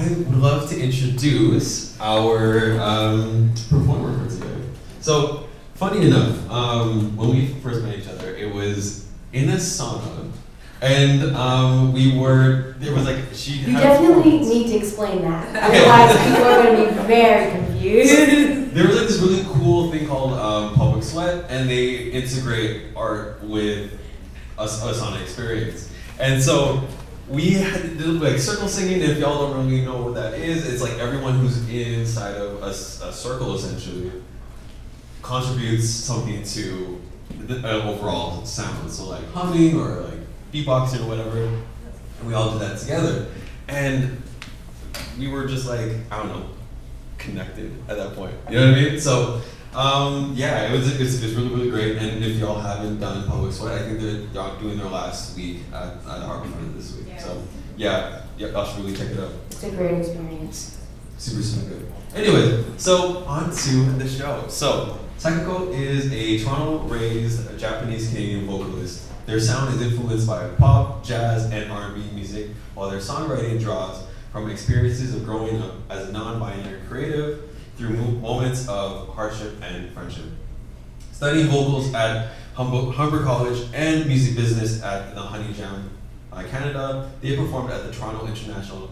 I would love to introduce our performer for today. So, funny enough, when we first met each other, it was in a sauna, and there was like, You definitely need to explain that, otherwise people are going to be very confused. There was like this really cool thing called Public Sweat, and they integrate art with a sauna experience. And so we did like circle singing. If y'all don't really know what that is, it's like everyone who's inside of a circle essentially contributes something to the overall sound. So like humming or like beatboxing or whatever, and we all did that together. And we were just like, I don't know, connected at that point. You know what I mean? So yeah, it was really, really great. And if y'all haven't done Public Sweat, I think they're doing their last week at the Harborfront this week. Yeah. So yeah, y'all should really check it out. It's a great experience. Super, super good. Anyway, so on to the show. So Sakako is a Toronto-raised Japanese-Canadian vocalist. Their sound is influenced by pop, jazz, and R&B music, while their songwriting draws from experiences of growing up as a non-binary creative through moments of hardship and friendship. Studying vocals at Humber College and music business at the Honey Jam, Canada, they performed at the Toronto International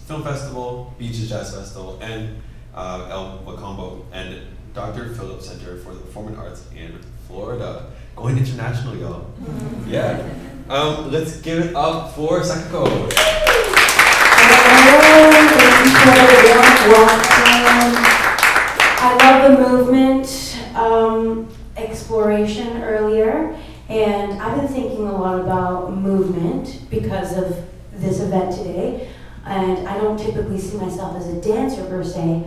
Film Festival, Beaches Jazz Festival, and El Wacombo and Dr. Phillips Center for the Performing Arts in Florida. Going international, y'all. Yeah. Let's give it up for Sakako. I love the movement exploration earlier, and I've been thinking a lot about movement because of this event today. And I don't typically see myself as a dancer per se,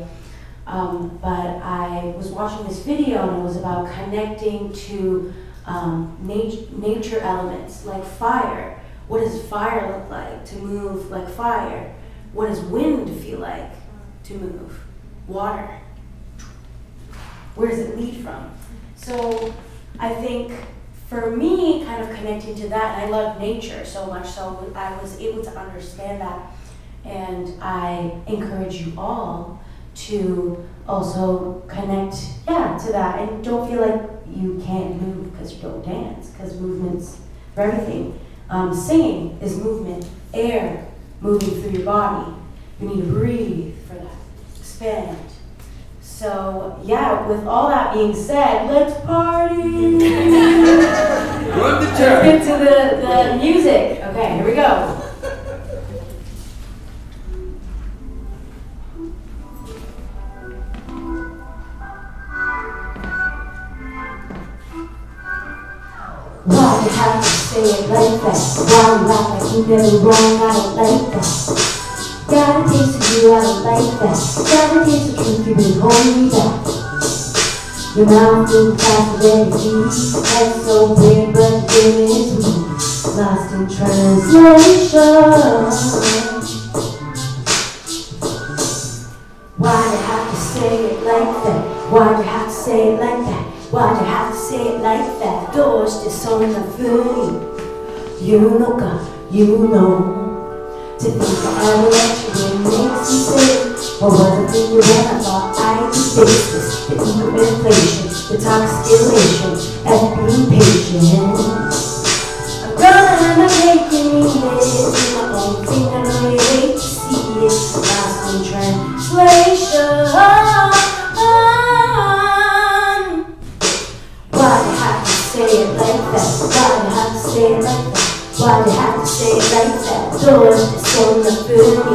but I was watching this video and it was about connecting to nature elements like fire. What does fire look like to move like fire? What does wind feel like to move? Water. Where does it lead from? So I think for me, kind of connecting to that, and I love nature so much, so I was able to understand that. And I encourage you all to also connect, to that. And don't feel like you can't move because you don't dance, because movement's for everything. Singing is movement, air moving through your body. You need to breathe for that, expand. So with all that being said, let's party! Let's get to the music. Okay, here we go. Why you have to say it like that? Why you act like you never wrong? I don't like that. Got a taste of you, I don't like that. Got a taste of truth, you've been holding me back. Your mouth moving faster than your feet. That's so weird, but you're giving it to me. Lost in translation. Why you have to say it like that? Why you have to say it like that? Why'd you have to say it like that? Doors just on the food. You know, God, you know. To think that I would let you in makes me sick. What was it in you when I thought I could face this? The hyperinflation, the toxicilation, and being patient. I'm gonna make it easy. My own thing, I know you hate to see it. Lost in translation. Why you have to say it like that? Why you have to say it like that? Why you have to say it like that? Doors just on the food.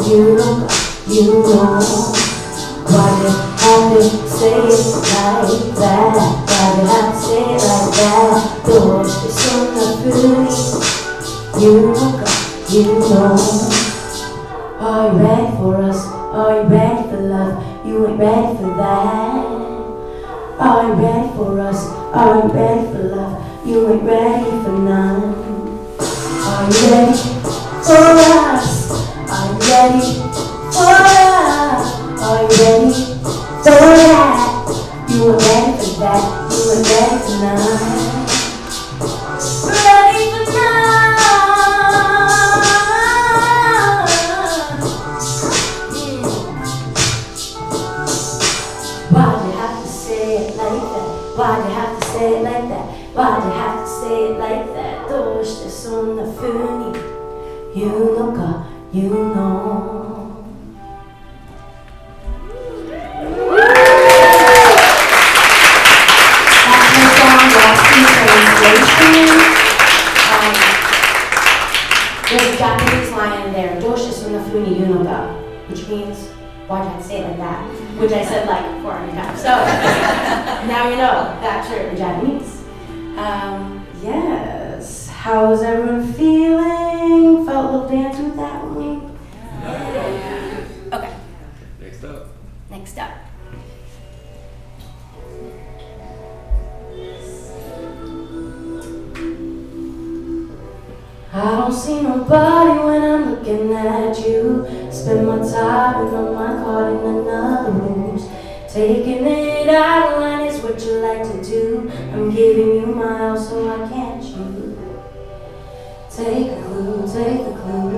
You know, you know. Why you have to say it like that? Why you have to say it like that? Doors just on the food. You know, you know. Are you ready for us? Are you ready for love? You ain't ready for that. Are you ready for us? Are you ready for love? You ain't ready for none. Are you ready for us? Are you ready for us? Are you ready for that? You ain't ready for that. You ain't ready for none. Ready for none. like that. どうしてそんな風に言うのか言うの。There's a Japanese line in there, どうしてそんな風に言うのか which means, why did I say it like that? Which I said like 400 times. So, now you know that term in Japanese. Yes. How's everyone feeling? Felt a little dance with that one? Yeah. Okay. Next up. I don't see nobody when I'm looking at you. Spend my time and on my card in another room. Taking it out of line is what you like to do. I'm giving you miles so I can't choose. Take a clue, take the clue.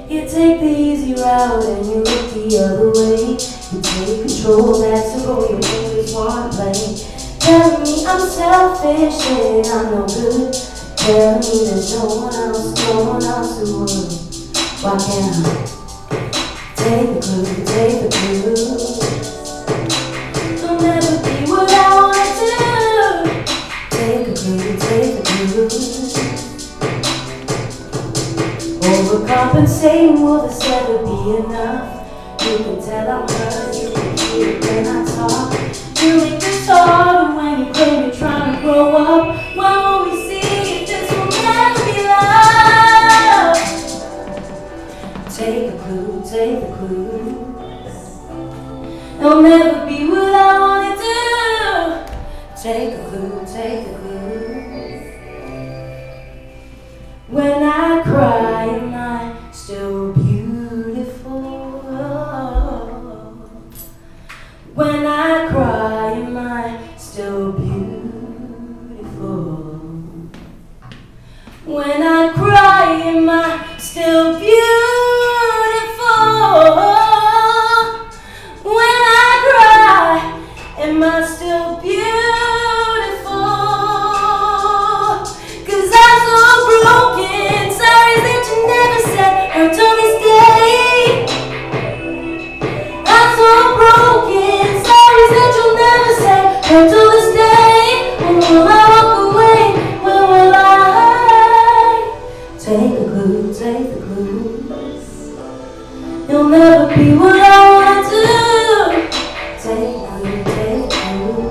You take the easy route and you look the other way. You take control, that's a role you always want to play. Telling me I'm selfish and I'm no good. Telling me there's no one else who would. Why can't I take the clue, take the clue? I'll never be what I want to. Take the clue, take the clue. Overcompensating, will this ever be enough? You can tell I'm hurt, you can hear it when I talk. You make this harder when you claim you're trying to grow up. Why won't we see if this will never be love? Take the clue, take the clue. It'll never be what I wanna do. Take a clue, take a clue. When I cry, am I still beautiful? When I cry, am I still beautiful? When I cry, am I still beautiful? When I cry, am I still beautiful? 'Cause I'm so broken, sorry that you never said until this day. I'm so broken, sorry that you'll never say until this day. When will I walk away? When will I take the clue, take the clue? You'll never be what I wanna do. Take the clue, take the clue.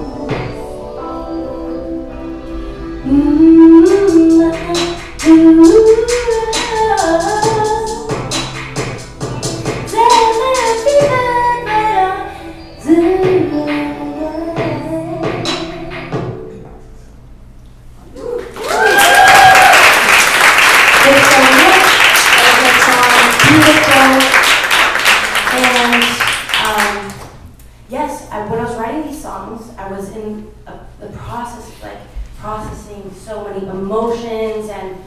Yes, when I was writing these songs, I was in the process of processing so many emotions and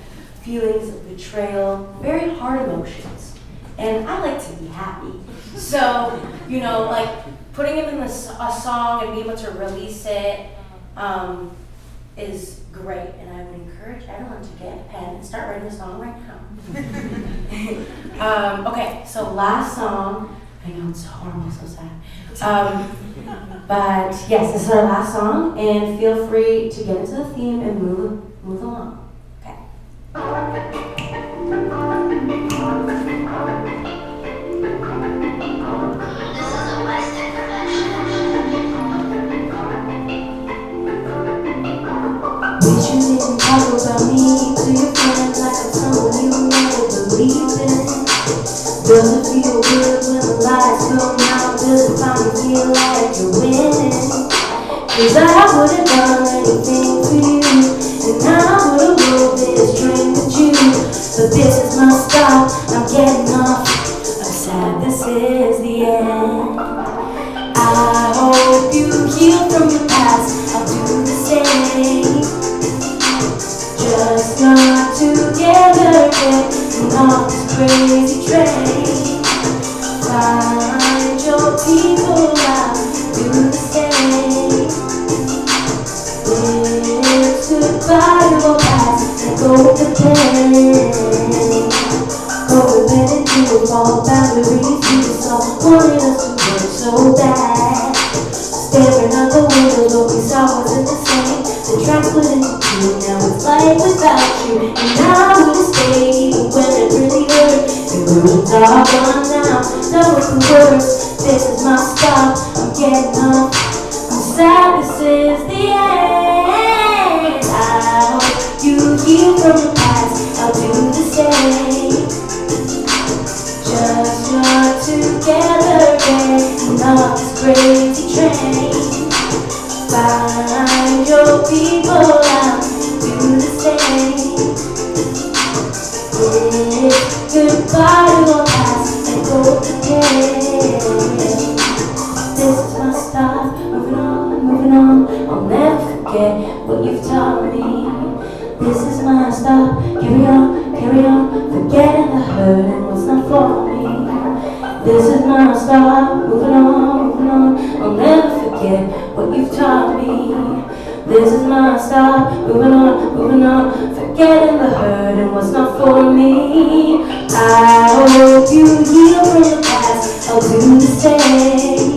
feelings of betrayal, very hard emotions. And I like to be happy. So, putting it in a song and being able to release it is great. And I would encourage everyone to get a pen and start writing a song right now. Okay, so last song. I know it's horrible, so sad. But yes, this is our last song, and feel free to get into the theme and move along. Okay. Wish you didn't talk about me to your friends like I'm someone you never believed in. Does it feel good when the lights come out? Does it finally feel like you're winning? 'Cause I would've done anything for you, and I would've rode this train with you. But this is my stop, I'm getting off. I'm sad this is the end. I hope you heal from your past, I'll do the same. Just not together, getting off this crazy train. Find your people out, do the same. Live you. Now it's like without you, and I would stay even when it really hurt. You were dark on now, done with the words. This is my stop, I'm getting up. I'm sad, this is the end. I hope you heal from the past, I'll do the same. Just not together again, not this crazy train. Find your people out, do the same. It's goodbye to our past and go again. This is my stop, moving on, I'll never forget what you've taught me. This is my stop, carry on, forgetting the hurt and what's not for me. This is my stop, moving on, I'll never forget what you've taught me. This is my stop, moving on, forgetting the hurt and what's not for me. I hope you heal from the past, I'll do the same.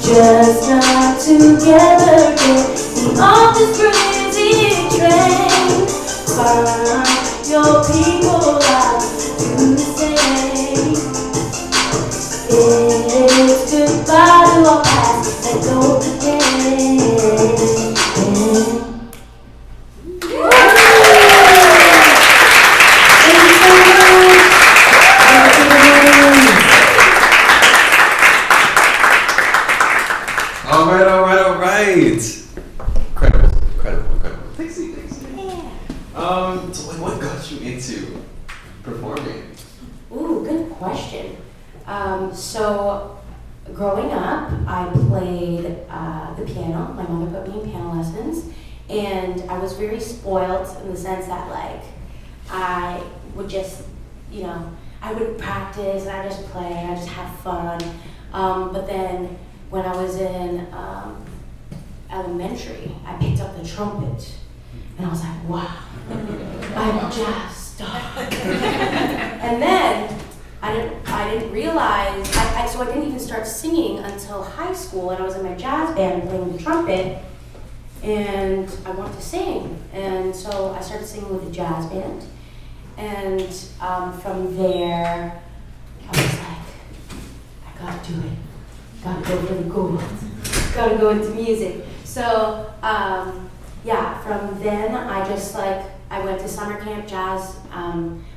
Just not together again, in all this crazy train. Find your people out, do the same. It's goodbye to our past and go again. All right. Incredible. Thanks. So what got you into performing? Ooh, good question. So growing up, I played the piano. My mother put me in piano lessons, and I was very spoiled in the sense that like I would just, I would practice and I just play and I just have fun. But then when I was in elementary, I picked up the trumpet, and I was like, wow, I'm a jazz star. And then I didn't realize, so I didn't even start singing until high school, and I was in my jazz band playing the trumpet, and I wanted to sing. And so I started singing with the jazz band, and from there, I was like, I gotta do it. Gotta go for the gold. Gotta go into music. So, from then I went to summer camp jazz. I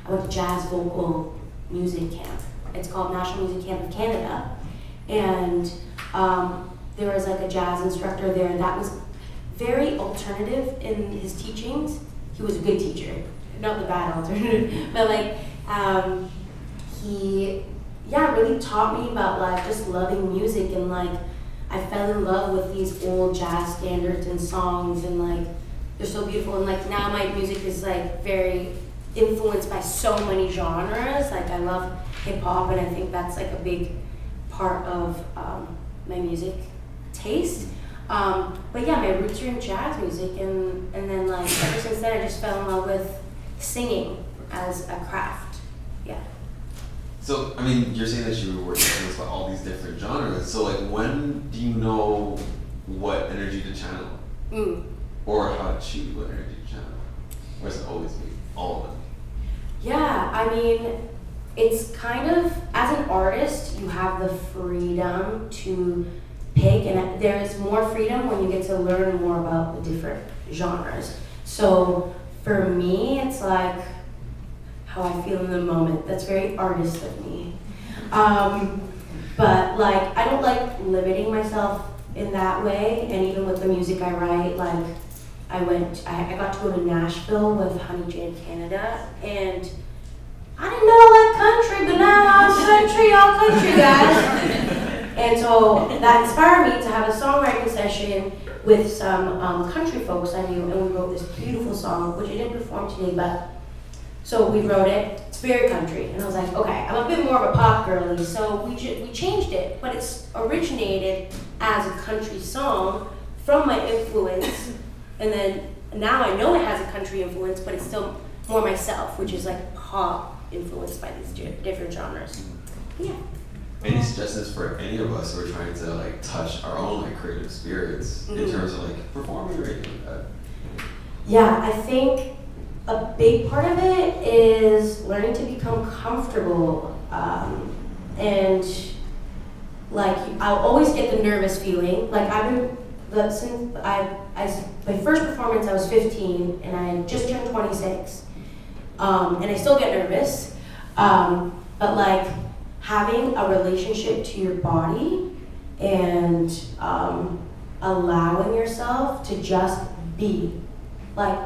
went to jazz vocal music camp. It's called National Music Camp of Canada. And there was like a jazz instructor there that was very alternative in his teachings. He was a good teacher, not the bad alternative, but he really taught me about like just loving music, and like I fell in love with these old jazz standards and songs, and like they're so beautiful, and like now my music is like very influenced by so many genres. Like I love hip hop, and I think that's like a big part of my music taste. But yeah, my roots are in jazz music, and then like ever since then I just fell in love with singing as a craft. Yeah. So, I mean, you're saying that you were influenced by all these different genres. So, like, when do you know what energy to channel? Or how to choose what energy to channel? Or is it always be all of them? Yeah, I mean, it's kind of, as an artist, you have the freedom to pick, and there is more freedom when you get to learn more about the different genres. So, for me, it's like, how I feel in the moment. That's very artist of me. But like, I don't like limiting myself in that way. And even with the music I write, like I got to go to Nashville with Honey Jam Canada, and I didn't know I liked country, but now I'm all country guys. And so that inspired me to have a songwriting session with some country folks I knew, and we wrote this beautiful song, which I didn't perform today, but so we wrote it. It's very country, and I was like, okay, I'm a bit more of a pop girly, so we changed it, but it's originated as a country song from my influence, and then now I know it has a country influence, but it's still more myself, which is like pop influenced by these different genres. Yeah. Any suggestions for any of us who are trying to like touch our own like creative spirits in terms of like performing or anything like that? Yeah, I think a big part of it is learning to become comfortable, and like I'll always get the nervous feeling. Like since my first performance I was 15 and I just turned 26, and I still get nervous, but like having a relationship to your body and allowing yourself to just be. Like,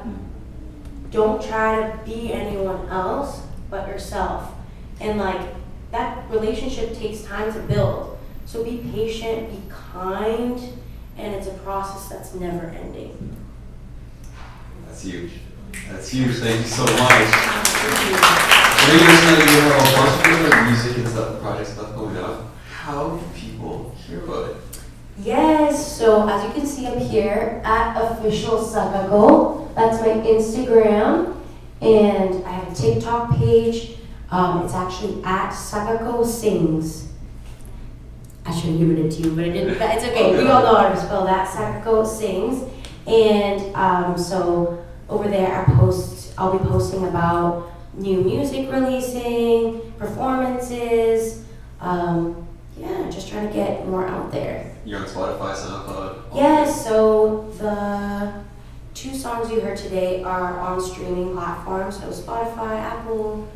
don't try to be anyone else but yourself. And like, that relationship takes time to build. So be patient, be kind, and it's a process that's never ending. That's huge. That's huge. Thank you so much. So you mentioned that you have a bunch of different music and stuff, project stuff going up. How can people hear about it? Yes, so as you can see up here at official Sakako, that's my Instagram, and I have a TikTok page. It's actually at Sakako Sings. I should have given it to you, but I didn't. But it's okay. We all know how to spell that. Sakako Sings, and so over there I'll be posting about new music releasing, performances. Yeah, just trying to get more out there. You're on Spotify, SoundCloud? Yes, so the 2 songs you heard today are on streaming platforms, so Spotify, Apple,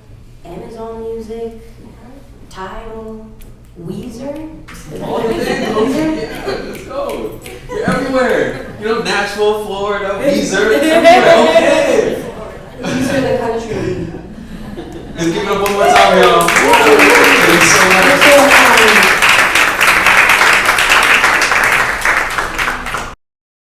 Amazon Music, Tidal, Weezer. Weezer? Yeah, let's go. You're everywhere. You know, Nashville, Florida, Weezer, everywhere. Okay. Weezer the country. Let's give it up one more time, y'all. Thank you so much.